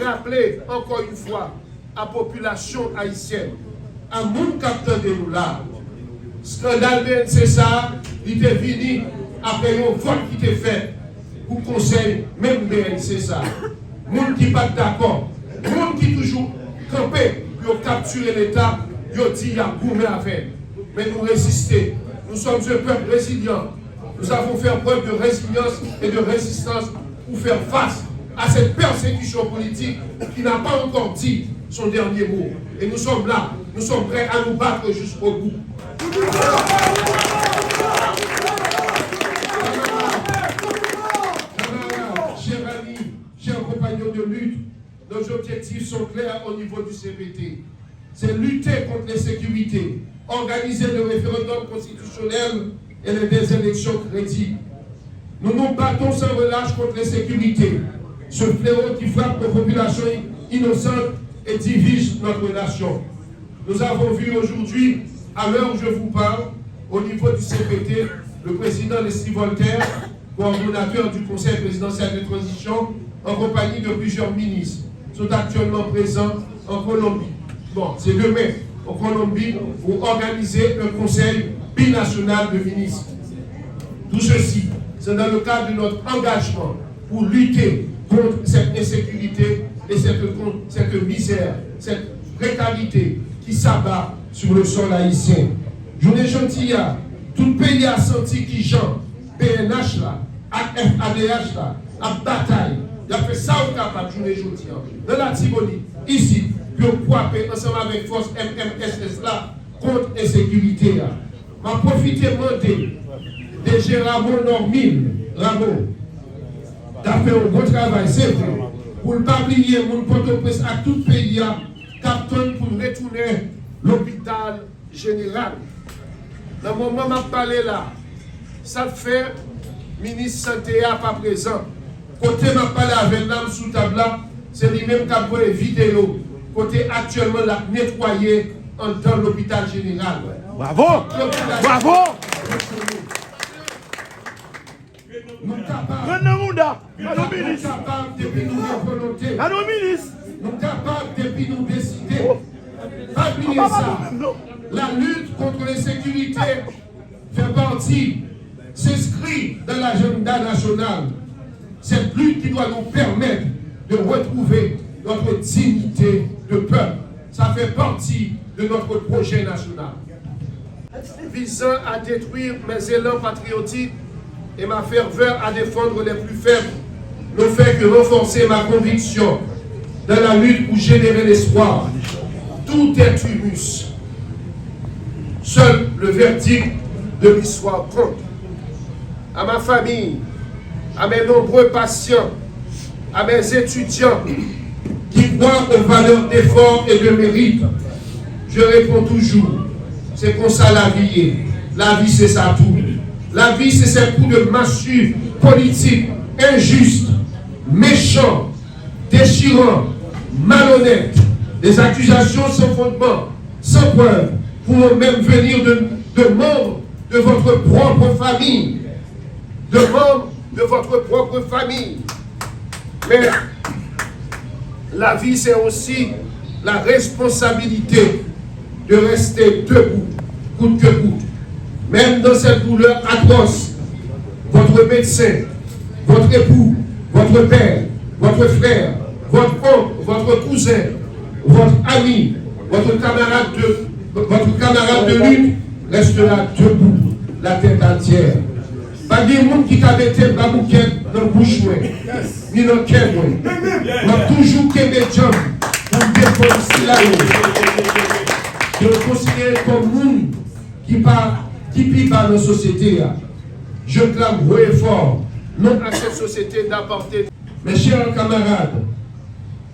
rappeler encore une fois à la population haïtienne, à mon capteur de nous là, scandale BNC ça, il est venu après un vote qui était fait pour conseil, même BNC ça. Moun qui pas d'accord, moun qui toujours campé pour capturer l'État, il dit qu'il y a gourmet à faire. Mais nous résister. Nous sommes un peuple résilient. Nous avons fait preuve de résilience et de résistance pour faire face à cette persécution politique qui n'a pas encore dit son dernier mot. Et nous sommes là, nous sommes prêts à nous battre jusqu'au bout. Chers amis, chers compagnons de lutte, nos objectifs sont clairs au niveau du CPT. C'est lutter contre l'insécurité, organiser le référendum constitutionnel et des élections crédibles. Nous nous battons sans relâche contre l'insécurité, ce fléau qui frappe nos populations innocentes et divise notre nation. Nous avons vu aujourd'hui, à l'heure où je vous parle, au niveau du CPT, le président Leslie Voltaire, coordonnateur du Conseil présidentiel de transition, en compagnie de plusieurs ministres, sont actuellement présents en Colombie. Bon, c'est demain, en Colombie, pour organiser un conseil binational de ministres. Tout ceci, c'est dans le cadre de notre engagement pour lutter contre cette insécurité et cette misère, cette précarité qui s'abat sur le sol haïtien. Journée gentille, tout pays a senti qui Jean, PNH là, FADH là, à bataille. Il a fait ça au capable, journée gentille. Dans la Tibonite, ici, pour pouvoir ensemble avec force MMSS là, contre l'insécurité là. M'a profité demander de Ramon Normine, Ramon, d'as fait un bon travail, c'est vrai, pour ne pas oublier mon Port-au-Prince à tout pays, captain pour retourner l'hôpital général. Dans le moment où je parle là, ça fait ministre santé à pas présent. Côté je parle avec l'âme sous table, c'est lui-même qui a pris les vidéos. Côté actuellement la nettoyer dans l'hôpital général. Bravo! Bravo! Nous sommes capables depuis nos volontés. Nous sommes capables depuis nous décider. Pas oublier ça. La lutte contre l'insécurité fait partie, s'inscrit dans l'agenda national. Cette lutte qui doit nous permettre de retrouver notre dignité de peuple. Ça fait partie de notre projet national. Visant à détruire mes élans patriotiques et ma ferveur à défendre les plus faibles, ne fait que renforcer ma conviction dans la lutte pour générer l'espoir. Tout est humus. Seul le verdict de l'histoire compte. À ma famille, à mes nombreux patients, à mes étudiants qui croient aux valeurs d'effort et de mérite, je réponds toujours, c'est comme ça la vie est. La vie c'est ça tout. La vie c'est ces coups de massue politique, injuste, méchant, déchirant, malhonnête, des accusations sans fondement, sans preuve, pour même venir de membres de votre propre famille. De membres de votre propre famille. Mais la vie, c'est aussi la responsabilité de rester debout, coûte que coûte. Même dans cette douleur atroce, votre médecin, votre époux, votre père, votre frère, votre oncle, votre cousin, votre ami, votre camarade de lutte restera debout, la tête entière. Pas des gens qui t'a été babouquet dans le bouche, ni dans le cœur. On a toujours qu'aimé John pour défendre cela. Je le considère comme monde qui vit dans la société. Je clame haut et fort, non à cette société d'apporter. Mes chers camarades,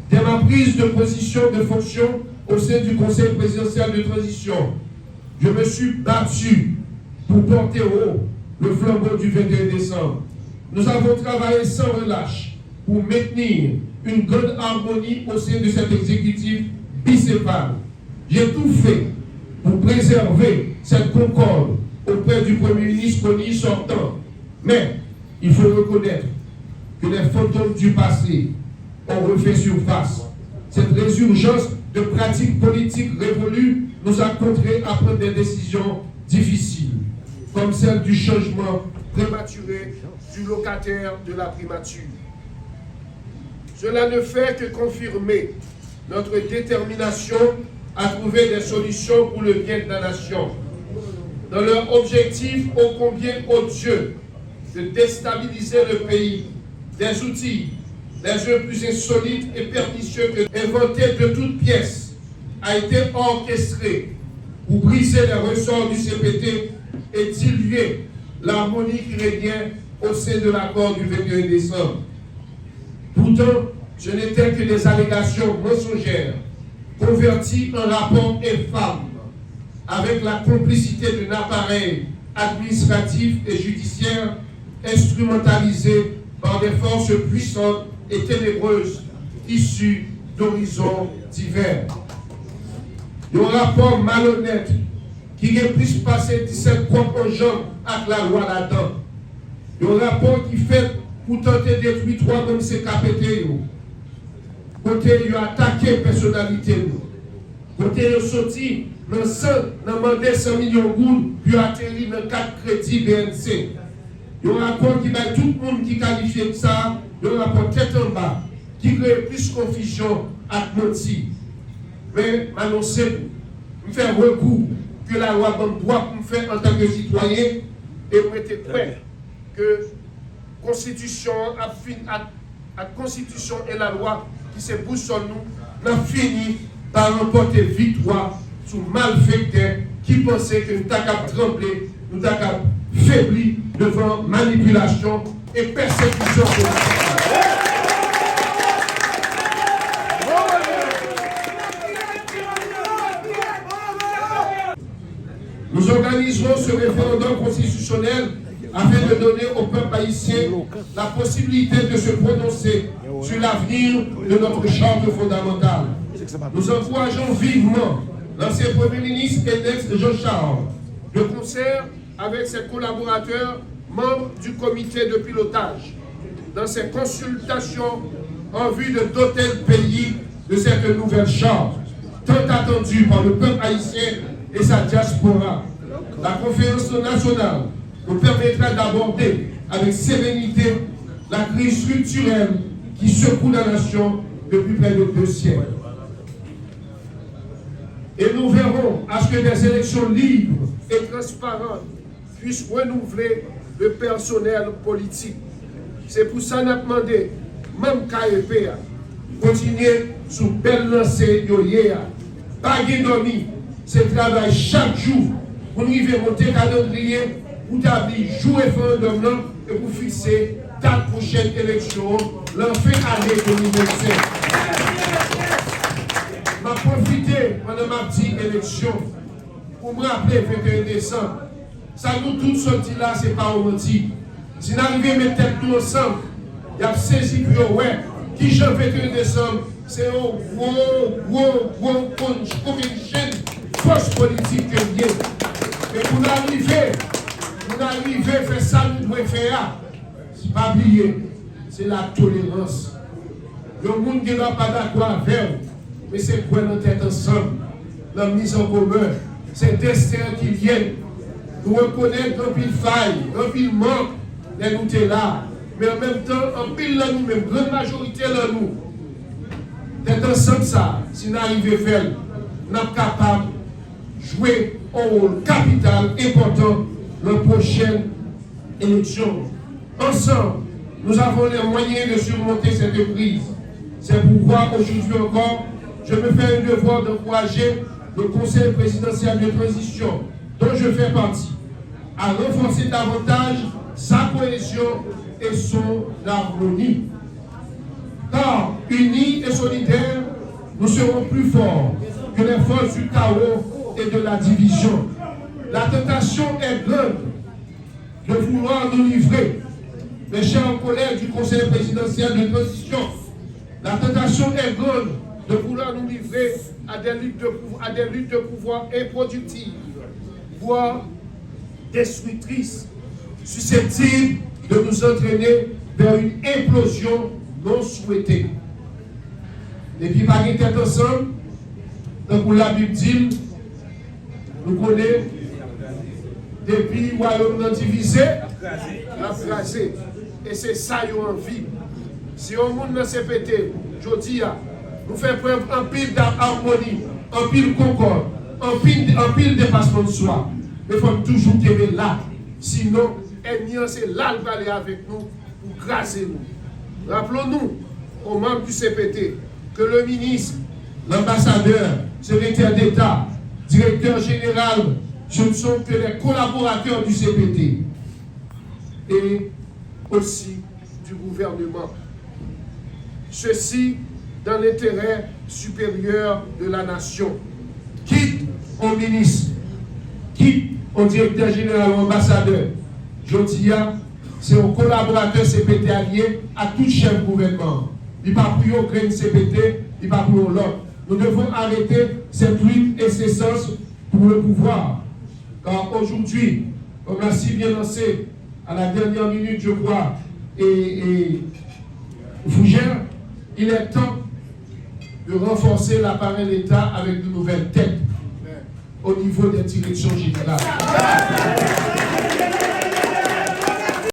dès ma prise de position de fonction au sein du Conseil présidentiel de transition, je me suis battu pour porter haut le flambeau du 21 décembre. Nous avons travaillé sans relâche pour maintenir une grande harmonie au sein de cet exécutif bicéphale. J'ai tout fait pour préserver cette concorde auprès du Premier ministre Conny sortant. Mais il faut reconnaître que les fantômes du passé ont refait surface. Cette résurgence de pratiques politiques révolues nous a contraints à prendre des décisions difficiles, comme celle du changement prématuré du locataire de la primature. Cela ne fait que confirmer notre détermination à trouver des solutions pour le bien de la nation, dans leur objectif ô combien odieux de déstabiliser le pays. Des outils, les uns plus insolites et pernicieux que inventés de toutes pièces, a été orchestré pour briser les ressorts du CPT et diluer l'harmonie qui régnait au sein de l'accord du 21 décembre. Pourtant, ce n'étaient que des allégations mensongères, converties en rapports infâmes, avec la complicité d'un appareil administratif et judiciaire instrumentalisé par des forces puissantes et ténébreuses issues d'horizons divers. Un rapport malhonnête qui est plus passé 17 propres gens avec la loi là-dedans. Un rapport qui fait pour tenter de détruire trois comme c'est KPT. Côté il a attaqué la personnalité. Côté il a sorti dans 100 millions de gouttes, puis atterri dans 4 crédits BNC. Il y a un rapport qui met tout le monde qui qualifie de ça, il y a un rapport tête en bas, qui crée plus de confusion à menti. Mais m'annoncer, me faire recours que la loi donne droit pour me faire en tant que citoyen, et vous êtes prêt que la Constitution la Constitution et la loi qui se poussent sur nous, n'a fini par remporter victoire sur malfaiteurs qui pensaient que nous avons tremblé, nous avons faibli devant manipulation et persécution politique. Nous organiserons ce référendum constitutionnel afin de donner au peuple haïtien la possibilité de se prononcer sur l'avenir de notre charte fondamentale. Nous encourageons vivement l'ancien Premier ministre et Jean-Charles, de concert avec ses collaborateurs, membres du comité de pilotage, dans ses consultations en vue de doter le pays de cette nouvelle charte, tant attendue par le peuple haïtien et sa diaspora. La conférence nationale nous permettra d'aborder avec sérénité la crise structurelle qui secoue la nation depuis près de 2 siècles. Et nous verrons à ce que des élections libres et transparentes puissent renouveler le personnel politique. C'est pour ça qu'on a demandé, même KEP, continuer sous belle lancée de hier. Pas de dormir, c'est travail chaque jour pour nous monter calendrier, pour établir jour référendum et pour fixer date prochaine élection, l'enfin année 2025. Je vais profiter pendant ma petite élection pour me rappeler le 21 décembre. Ça nous tous sortis là, ce n'est pas au menti. Si nous arrivons à mettre tête tout ensemble, il y a saisi pour ouais, qui j'en 21 décembre, c'est un gros convention, force politique que bien. Mais pour nous arriver à faire ça, nous devons faire. Ce n'est pas oublier, c'est la tolérance. Le monde qui n'est pas d'accord avec vous, mais c'est quoi notre tête ensemble, la mise en commun, c'est destin qui vient. Nous reconnaître un pile faille, un pile manque, mais nous sommes là. Mais en même temps, en pile là nous-mêmes, grande majorité là nous. D'être ensemble ça, si nous arrivons à faire, nous sommes capables de jouer un rôle capital important dans la prochaine élection. Ensemble, nous avons les moyens de surmonter cette crise. C'est pourquoi aujourd'hui encore, je me fais un devoir d'encourager le Conseil présidentiel de transition, dont je fais partie, à renforcer davantage sa cohésion et son harmonie. Car, unis et solidaires, nous serons plus forts que les forces du chaos et de la division. La tentation est grande de vouloir nous livrer, mes chers collègues du Conseil présidentiel de transition. La tentation est grande de vouloir nous livrer à des luttes de pouvoir improductives, voire destructrices, susceptibles de nous entraîner vers une implosion non souhaitée. Et puis, par une tête ensemble, donc pour la Bible dit, nous connaissons, depuis le royaume non divisé, la crasé. Et c'est ça qu'ils ont envie. Si on monde dans ce pété, je dis, nous faisons preuve en pile d'harmonie, en pile concorde, en pile dépassement de soi. Mais il faut toujours aimer là. Sinon, l'ennemi, c'est là qu'il va aller avec nous pour craser nous. Rappelons-nous, aux membres du CPT, que le ministre, l'ambassadeur, secrétaire d'État, directeur général, ce ne sont que les collaborateurs du CPT et aussi du gouvernement. Ceci dans l'intérêt supérieur de la nation. Quitte au ministre, quitte au directeur général, au ambassadeur. Je dis, c'est aux collaborateurs CPT alliés à tout chef gouvernement. Il n'y a pas pour aucun CPT, il n'y a pas pour l'autre. Nous devons arrêter cette lutte incessante pour le pouvoir. Car aujourd'hui, comme l'a si bien lancé à la dernière minute, je crois, et Fougère, il est temps de renforcer l'appareil d'État avec de nouvelles têtes au niveau des directions générales.